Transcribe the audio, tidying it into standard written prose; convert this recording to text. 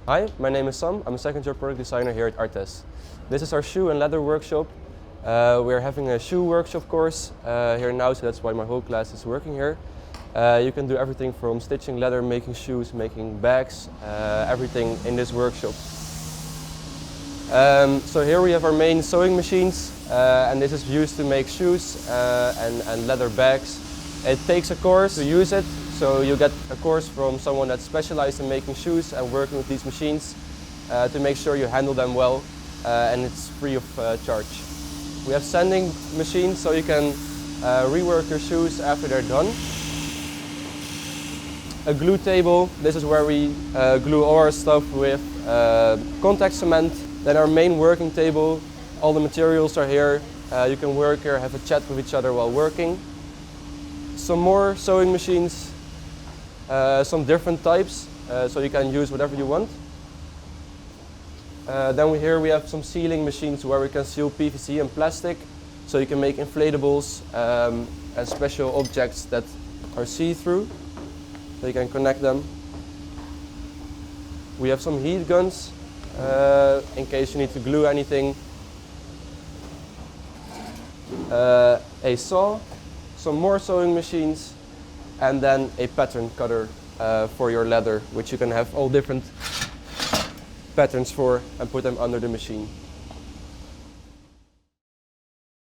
Hi, my name is Sam. I'm a second-year product designer here at ArtEZ. This is our shoe and leather workshop. We're having a shoe workshop course here now, so that's why my whole class is working here. You can do everything from stitching leather, making shoes, making bags, everything in this workshop. So here we have our main sewing machines, and this is used to make shoes and leather bags. It takes a course to use it, so you get a course from someone that's specialized in making shoes and working with these machines to make sure you handle them well, and it's free of charge. We have sanding machines, so you can rework your shoes after they're done. A glue table, this is where we glue all our stuff with contact cement. Then our main working table, all the materials are here. You can work here, have a chat with each other while working. Some more sewing machines, some different types, so you can use whatever you want. Then here we have some sealing machines where we can seal PVC and plastic, so you can make inflatables and special objects that are see-through, so you can connect them. We have some heat guns, in case you need to glue anything. A saw, some more sewing machines, and then a pattern cutter for your leather, which you can have all different patterns for and put them under the machine.